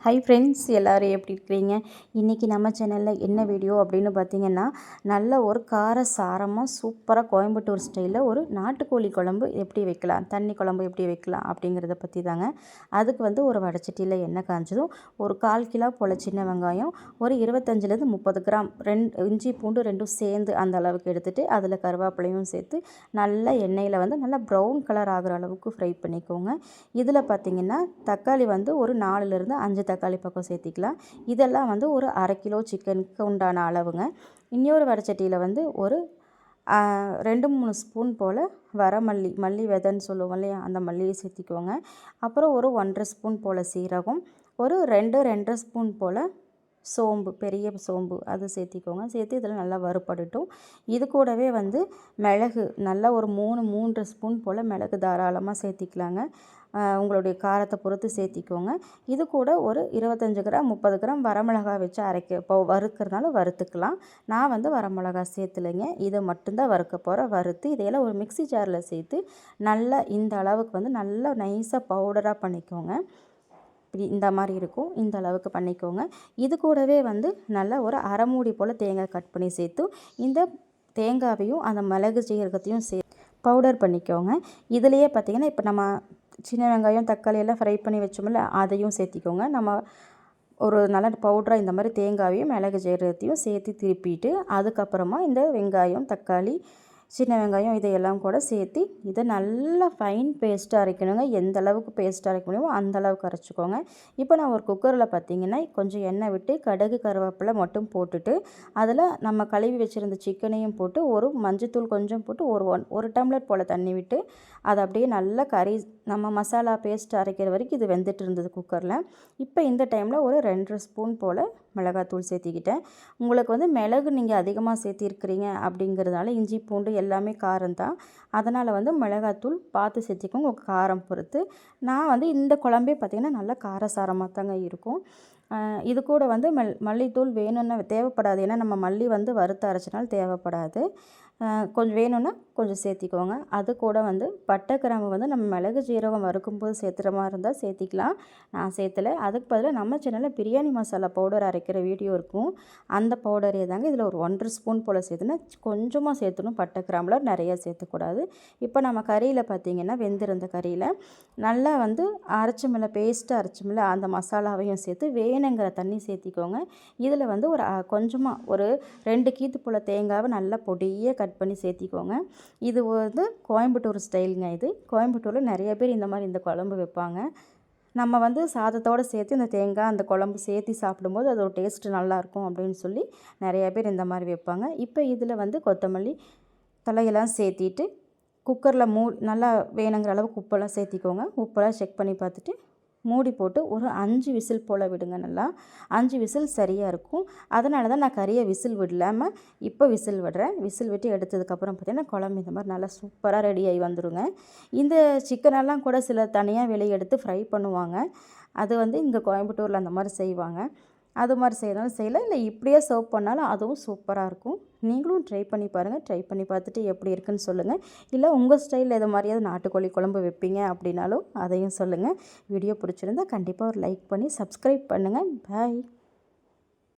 Hi friends, எல்லோரும் எப்படி இருக்கிறீங்க? இன்றைக்கி நம்ம சேனலில் என்ன வீடியோ அப்படின்னு பார்த்தீங்கன்னா, நல்ல ஒரு கார சாரமாக சூப்பராக கோயம்புத்தூர் ஸ்டைலில் ஒரு நாட்டுக்கோழி குழம்பு எப்படி வைக்கலாம், தண்ணி குழம்பு எப்படி வைக்கலாம் அப்படிங்கிறத பற்றி தாங்க. அதுக்கு ஒரு வடைச்சட்டியில் எண்ணெய் காய்ச்சதும் ஒரு 1/4 கிலோ போல் சின்ன வெங்காயம், ஒரு 25லேருந்து 30 கிராம் இஞ்சி பூண்டு ரெண்டும் சேர்ந்து அந்த அளவுக்கு எடுத்துகிட்டு அதில் கருவேப்பிலையும் சேர்த்து நல்லா எண்ணெயில் நல்லா ப்ரௌன் கலர் ஆகிற அளவுக்கு ஃப்ரை பண்ணிக்கோங்க. இதில் பார்த்திங்கன்னா தக்காளி ஒரு 4லேருந்து 5 தக்காளி பக்கம் சேர்த்திக்கலாம். இதெல்லாம் ஒரு 1/2 கிலோ சிக்கனுக்கு உண்டான அளவுங்க. இன்னொரு வடைச்சட்டியில் ஒரு 2-3 ஸ்பூன் போல் வரமல்லி, மல்லி விதைன்னு சொல்லுவோம் இல்லையா, அந்த மல்லியை சேர்த்திக்கோங்க. அப்புறம் ஒரு 1½ ஸ்பூன் போல் சீரகம், ஒரு 2-2½ ஸ்பூன் போல் சோம்பு, பெரிய சோம்பு அது சேர்த்திக்கோங்க. சேர்த்து இதில் நல்லா வறுபடட்டும். இது கூடவே மிளகு நல்லா ஒரு 3 ஸ்பூன் போல் மிளகு தாராளமாக சேர்த்திக்கலாங்க. உங்களுடைய காரத்தை பொறுத்து சேர்த்திக்கோங்க. இது கூட ஒரு 25 கிராம் 30 கிராம் வரமிளகாய் வச்சு இப்போ வறுக்கிறதுனால வறுத்துக்கலாம். நான் வரமிளகா சேர்த்துலைங்க, இதை மட்டும்தான் வறுக்க போகிறேன். வறுத்து இதையெல்லாம் ஒரு மிக்ஸி ஜாரில் சேர்த்து நல்லா இந்த அளவுக்கு நல்லா நைஸாக பவுடராக பண்ணிக்கோங்க. இப்படி இந்த மாதிரி இருக்கும், இந்த அளவுக்கு பண்ணிக்கோங்க. இது கூடவே நல்லா ஒரு அரை மூடி போல் தேங்காய் கட் பண்ணி சேர்த்து இந்த தேங்காவையும் அந்த மிளகு சீரகத்தையும் பவுடர் பண்ணிக்கோங்க. இதுலேயே பார்த்திங்கன்னா இப்போ நம்ம சின்ன வெங்காயம் தக்காளி எல்லாம் ஃப்ரை பண்ணி வச்சோம்ல, அதையும் சேர்த்திக்கோங்க. நம்ம ஒரு நல்ல பவுடராக இந்த மாதிரி தேங்காயையும் மிளகு சீரகத்தையும் சேர்த்து திருப்பிட்டு அதுக்கப்புறமா இந்த வெங்காயம் தக்காளி சின்ன வெங்காயம் இதையெல்லாம் கூட சேர்த்து இதை நல்லா ஃபைன் பேஸ்ட்டாக அரைக்கணுங்க. எந்த அளவுக்கு பேஸ்ட்டாக அரைக்க முடியுமோ அந்த அளவுக்கு அரைச்சிக்கோங்க. இப்போ நான் ஒரு குக்கரில் பார்த்திங்கன்னா கொஞ்சம் எண்ணெய் விட்டு கடுகு கருவேப்பிலை மட்டும் போட்டுட்டு அதில் நம்ம கழுவி வச்சுருந்த சிக்கனையும் போட்டு ஒரு மஞ்சத்தூள் கொஞ்சம் போட்டு ஒரு டம்ளர் போல் தண்ணி விட்டு அதை அப்படியே நல்லா நம்ம மசாலா பேஸ்ட் அரைக்கிற வரைக்கும் இது வெந்துட்டு இருந்தது குக்கரில். இப்போ இந்த டைமில் ஒரு 2 ஸ்பூன் போல் மிளகாத்தூள் சேர்த்திக்கிட்டேன். உங்களுக்கு மிளகு நீங்கள் அதிகமாக சேர்த்திருக்கிறீங்க அப்படிங்கிறதுனால இஞ்சி பூண்டு எல்லாமே காரம் தான். அதனால் மிளகாத்தூள் பார்த்து சேர்த்திக்கோங்க உங்கள் காரம் பொறுத்து. நான் இந்த குழம்பே பார்த்திங்கன்னா நல்லா காரசாரமாக தாங்க இருக்கும். இது கூட மல்லித்தூள் வேணும்னா தேவைப்படாது, ஏன்னா நம்ம மல்லி வறுத்து அரைச்சனால தேவைப்படாது. கொஞ்சம் வேணும்னா கொஞ்சம் சேர்த்திக்கோங்க. அது கூட பட்டை கிராம்பு நம்ம மிளகு ஜீரகம் வறுக்கும்போது சேர்த்துற மாதிரி இருந்தால் சேர்த்திக்கலாம். நான் சேர்த்தலை. அதுக்கு பதிலாக நம்ம சேனலில் பிரியாணி மசாலா பவுடர் அரைக்கிற வீடியோ இருக்கும், அந்த பவுடரே தாங்க இதில் ஒரு 1½ ஸ்பூன் போல் சேர்த்துனா கொஞ்சமாக சேர்த்துணும். பட்டை கிராம்பில் நிறையா சேர்த்துக்கூடாது. இப்போ நம்ம கறியில் பார்த்திங்கன்னா வெந்திருந்த கறியில் நல்லா அரைச்சமில்ல பேஸ்ட்டாக அரைச்சமில்ல அந்த மசாலாவையும் சேர்த்து வேணுங்கிற தண்ணி சேர்த்திக்கோங்க. இதில் ஒரு கொஞ்சமாக ஒரு 2 கீத்து போல் தேங்காவை நல்லா பொடியாக கட் பண்ணி சேர்த்திக்கோங்க. இது கோயம்புத்தூர் ஸ்டைலுங்க. இது கோயம்புத்தூரில் நிறைய பேர் இந்த மாதிரி இந்த குழம்பு வைப்பாங்க. நம்ம சாதத்தோடு சேர்த்து இந்த தேங்காய் அந்த குழம்பு சேர்த்து சாப்பிடும்போது அதோட டேஸ்ட்டு நல்லாயிருக்கும் அப்படின்னு சொல்லி நிறையா பேர் இந்த மாதிரி வைப்பாங்க. இப்போ இதில் கொத்தமல்லி தலையெல்லாம் சேர்த்திட்டு குக்கரில் நல்லா வேணுங்கிற அளவுக்கு உப்பெல்லாம் சேர்த்திக்கோங்க. உப்பெல்லாம் செக் பண்ணி பார்த்துட்டு மூடி போட்டு ஒரு 5 விசில் போல் விடுங்க. நல்லா 5 விசில் சரியாக இருக்கும். அதனால தான் நான் கறியை விசில் விடலாமல் இப்போ விசில் விடுறேன். விசில் விட்டு எடுத்ததுக்கப்புறம் பார்த்திங்கன்னா குழம்பு இந்த மாதிரி நல்லா சூப்பராக ரெடி ஆகி வந்துடுங்க. இந்த சிக்கனெல்லாம் கூட சில தனியாக வெளியே எடுத்து ஃப்ரை பண்ணுவாங்க. அது இங்கே கோயம்புத்தூரில் அந்த மாதிரி செய்வாங்க. அது மாதிரி செய்யறதுனாலும் செய்யலாம், இல்லை இப்படியே சர்வ் பண்ணாலும் அதுவும் சூப்பராக இருக்கும். நீங்களும் ட்ரை பண்ணி பாருங்கள். ட்ரை பண்ணி பார்த்துட்டு எப்படி இருக்குன்னு சொல்லுங்கள். இல்லை உங்கள் ஸ்டைலில் எது மாதிரியாவது நாட்டுக்கோழி குழம்பு வைப்பீங்க அப்படின்னாலும் அதையும் சொல்லுங்கள். வீடியோ பிடிச்சிருந்தா கண்டிப்பாக ஒரு லைக் பண்ணி சப்ஸ்கிரைப் பண்ணுங்கள். பாய்.